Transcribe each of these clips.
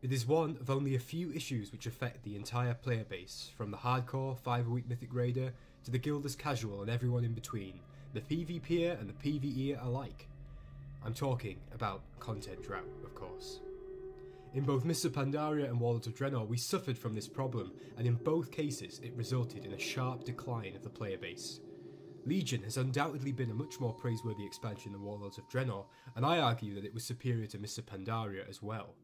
It is one of only a few issues which affect the entire player base, from the hardcore 5-a-week Mythic Raider to the guildless casual and everyone in between, the PvPer and the PvEer alike. I'm talking about content drought, of course. In both Mists of Pandaria and Warlords of Draenor we suffered from this problem, and in both cases it resulted in a sharp decline of the player base. Legion has undoubtedly been a much more praiseworthy expansion than Warlords of Draenor, and I argue that it was superior to Mists of Pandaria as well.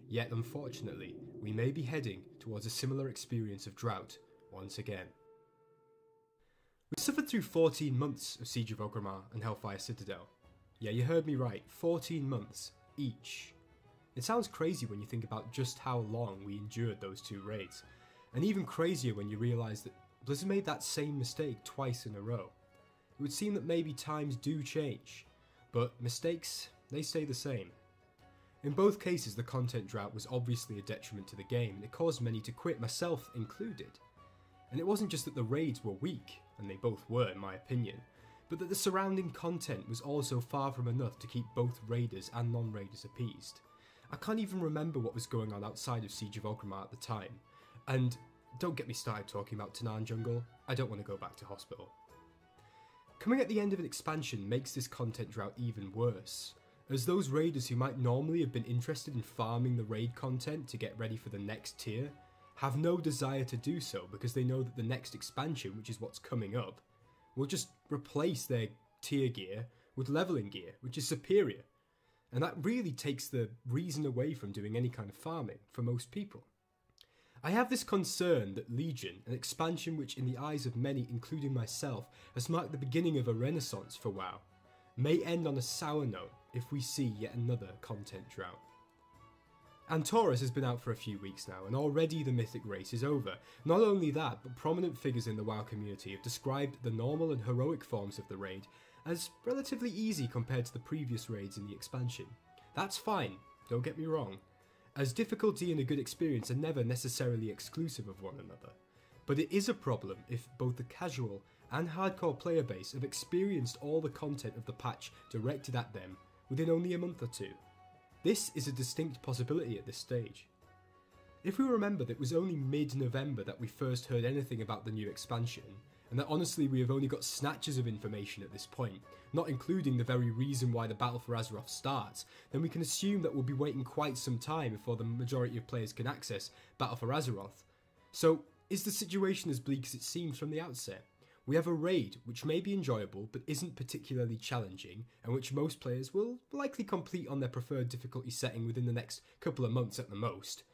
Yet unfortunately, we may be heading towards a similar experience of drought once again. We suffered through 14 months of Siege of Orgrimmar and Hellfire Citadel. Yeah, you heard me right, 14 months each. It sounds crazy when you think about just how long we endured those two raids, and even crazier when you realise that Blizzard made that same mistake twice in a row. It would seem that maybe times do change, but mistakes, they stay the same. In both cases the content drought was obviously a detriment to the game, and it caused many to quit, myself included. And it wasn't just that the raids were weak, and they both were in my opinion, but that the surrounding content was also far from enough to keep both raiders and non-raiders appeased. I can't even remember what was going on outside of Siege of Orgrimmar at the time, and don't get me started talking about Tanaan Jungle, I don't want to go back to hospital. Coming at the end of an expansion makes this content drought even worse, as those raiders who might normally have been interested in farming the raid content to get ready for the next tier, have no desire to do so because they know that the next expansion, which is what's coming up, will just replace their tier gear with leveling gear, which is superior. And that really takes the reason away from doing any kind of farming for most people. I have this concern that Legion, an expansion which in the eyes of many, including myself, has marked the beginning of a renaissance for WoW, may end on a sour note if we see yet another content drought. Antorus has been out for a few weeks now, and already the mythic race is over. Not only that, but prominent figures in the WoW community have described the normal and heroic forms of the raid as relatively easy compared to the previous raids in the expansion. That's fine, don't get me wrong, as difficulty and a good experience are never necessarily exclusive of one another. But it is a problem if both the casual and hardcore player base have experienced all the content of the patch directed at them within only a month or two. This is a distinct possibility at this stage. If we remember that it was only mid-November that we first heard anything about the new expansion, and that honestly we have only got snatches of information at this point, not including the very reason why the Battle for Azeroth starts, then we can assume that we'll be waiting quite some time before the majority of players can access Battle for Azeroth. So, is the situation as bleak as it seems from the outset? We have a raid which may be enjoyable but isn't particularly challenging, and which most players will likely complete on their preferred difficulty setting within the next couple of months at the most.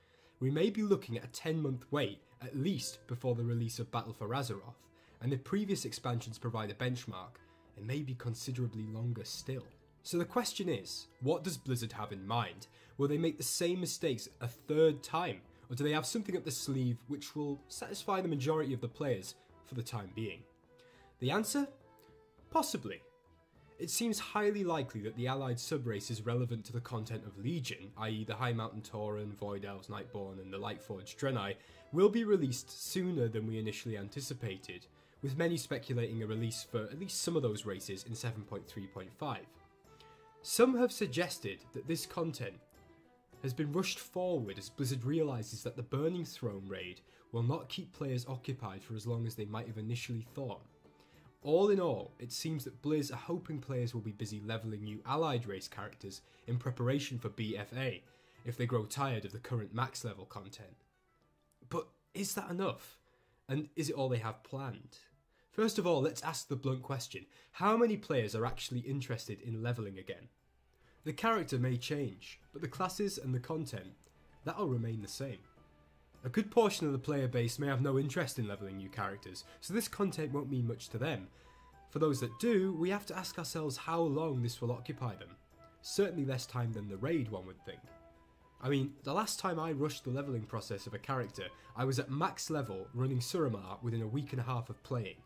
We may be looking at a 10-month wait at least before the release of Battle for Azeroth, and if previous expansions provide a benchmark, it may be considerably longer still. So the question is, what does Blizzard have in mind? Will they make the same mistakes a third time, or do they have something up their sleeve which will satisfy the majority of the players for the time being? The answer? Possibly. It seems highly likely that the allied subraces relevant to the content of Legion, i.e. the High Mountain Tauren, Void Elves, Nightborn and the Lightforged Draenei, will be released sooner than we initially anticipated, with many speculating a release for at least some of those races in 7.3.5. Some have suggested that this content has been rushed forward as Blizzard realises that the Burning Throne raid will not keep players occupied for as long as they might have initially thought. All in all, it seems that Blizz are hoping players will be busy levelling new allied race characters in preparation for BFA if they grow tired of the current max level content. But is that enough? And is it all they have planned? First of all, let's ask the blunt question: how many players are actually interested in levelling again? The character may change, but the classes and the content, that'll remain the same. A good portion of the player base may have no interest in levelling new characters, so this content won't mean much to them. For those that do, we have to ask ourselves how long this will occupy them. Certainly less time than the raid, one would think. I mean, the last time I rushed the levelling process of a character, I was at max level running Suramar within a week and a half of playing.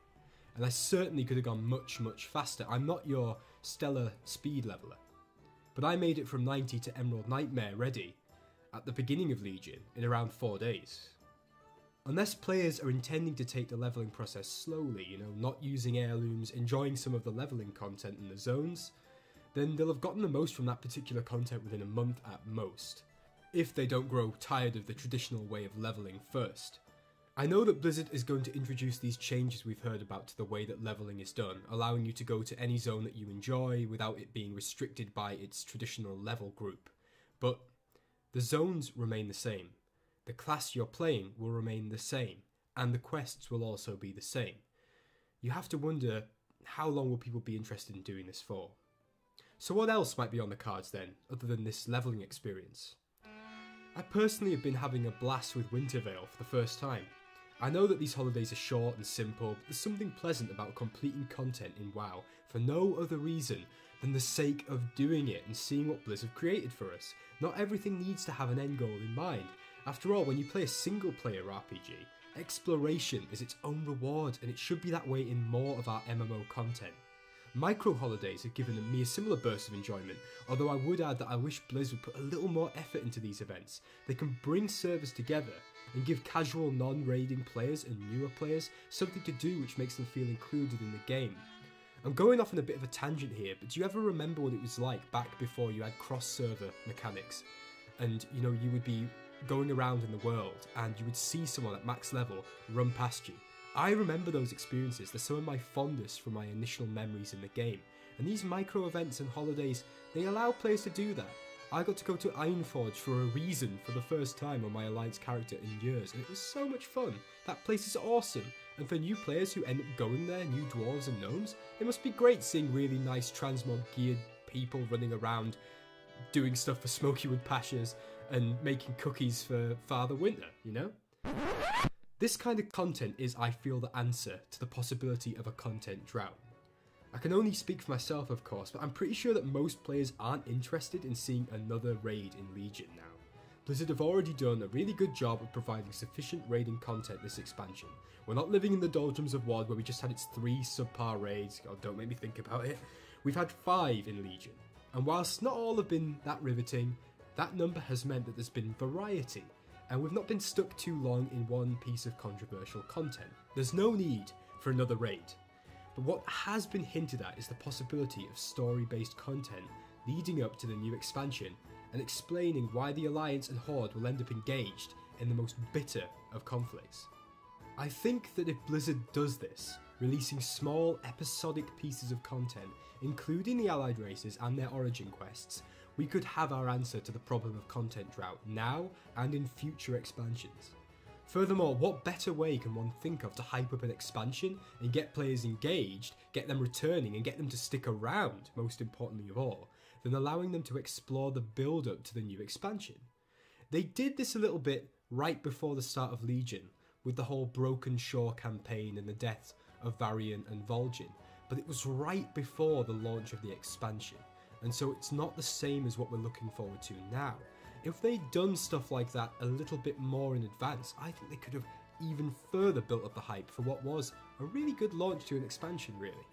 And I certainly could have gone much faster. I'm not your stellar speed leveler. But I made it from 90 to Emerald Nightmare ready at the beginning of Legion in around 4 days. Unless players are intending to take the levelling process slowly, not using heirlooms, enjoying some of the levelling content in the zones, then they'll have gotten the most from that particular content within a month at most. if they don't grow tired of the traditional way of leveling first. I know that Blizzard is going to introduce these changes we've heard about to the way that leveling is done, allowing you to go to any zone that you enjoy without it being restricted by its traditional level group. But the zones remain the same, the class you're playing will remain the same, and the quests will also be the same. You have to wonder, how long will people be interested in doing this for? So what else might be on the cards then, other than this leveling experience? I personally have been having a blast with Wintervale for the first time. I know that these holidays are short and simple, but there's something pleasant about completing content in WoW for no other reason than the sake of doing it and seeing what Blizzard created for us. Not everything needs to have an end goal in mind. After all, when you play a single player RPG, exploration is its own reward, and it should be that way in more of our MMO content. Micro holidays have given me a similar burst of enjoyment, although I would add that I wish Blizzard would put a little more effort into these events. They can bring servers together and give casual non-raiding players and newer players something to do which makes them feel included in the game. I'm going off on a bit of a tangent here, but do you ever remember what it was like back before you had cross-server mechanics? And you would be going around in the world and you would see someone at max level run past you. I remember those experiences. They're some of my fondest from my initial memories in the game. And these micro events and holidays, they allow players to do that. I got to go to Ironforge for a reason for the first time on my Alliance character in years, and it was so much fun. That place is awesome, and for new players who end up going there, new dwarves and gnomes, it must be great seeing really nice transmog geared people running around doing stuff for Smokywood Pashas and making cookies for Father Winter, you know? This kind of content is, I feel, the answer to the possibility of a content drought. I can only speak for myself, of course, but I'm pretty sure that most players aren't interested in seeing another raid in Legion now. Blizzard have already done a really good job of providing sufficient raiding content this expansion. We're not living in the doldrums of WoD where we just had its 3 subpar raids. God, don't make me think about it. We've had 5 in Legion, and whilst not all have been that riveting, that number has meant that there's been variety, and we've not been stuck too long in one piece of controversial content. There's no need for another raid. But what has been hinted at is the possibility of story-based content leading up to the new expansion and explaining why the Alliance and Horde will end up engaged in the most bitter of conflicts. I think that if Blizzard does this, releasing small episodic pieces of content, including the allied races and their origin quests, we could have our answer to the problem of content drought now and in future expansions. Furthermore, what better way can one think of to hype up an expansion and get players engaged, get them returning and get them to stick around, most importantly of all, than allowing them to explore the build-up to the new expansion? They did this a little bit right before the start of Legion, with the whole Broken Shore campaign and the deaths of Varian and Vol'jin, but it was right before the launch of the expansion, and so it's not the same as what we're looking forward to now. If they'd done stuff like that a little bit more in advance, I think they could have even further built up the hype for what was a really good launch to an expansion, really.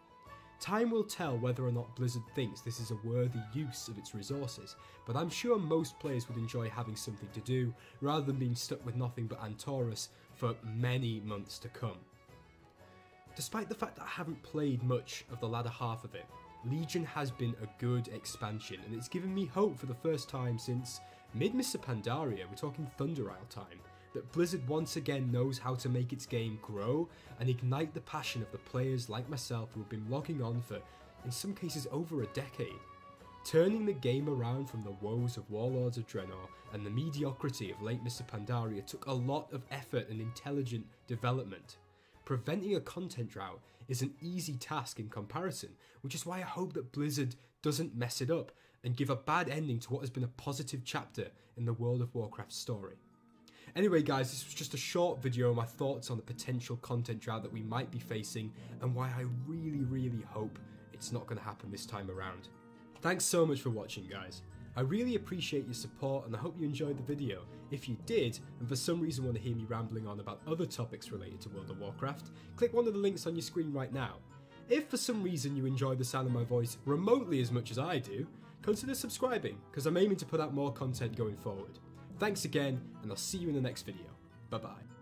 Time will tell whether or not Blizzard thinks this is a worthy use of its resources, but I'm sure most players would enjoy having something to do, rather than being stuck with nothing but Antorus for many months to come. Despite the fact that I haven't played much of the latter half of it, Legion has been a good expansion, and it's given me hope for the first time since mid-Mr. Pandaria, we're talking Thunder Isle time, that Blizzard once again knows how to make its game grow and ignite the passion of the players like myself who have been logging on for, in some cases, over a decade. Turning the game around from the woes of Warlords of Draenor and the mediocrity of late Mr. Pandaria took a lot of effort and intelligent development. Preventing a content drought is an easy task in comparison, which is why I hope that Blizzard doesn't mess it up and give a bad ending to what has been a positive chapter in the World of Warcraft story. Anyway guys, this was just a short video on my thoughts on the potential content drought that we might be facing and why I really hope it's not going to happen this time around. Thanks so much for watching guys. I really appreciate your support and I hope you enjoyed the video. If you did, and for some reason want to hear me rambling on about other topics related to World of Warcraft, click one of the links on your screen right now. If for some reason you enjoy the sound of my voice remotely as much as I do, consider subscribing, because I'm aiming to put out more content going forward. Thanks again, and I'll see you in the next video. Bye bye.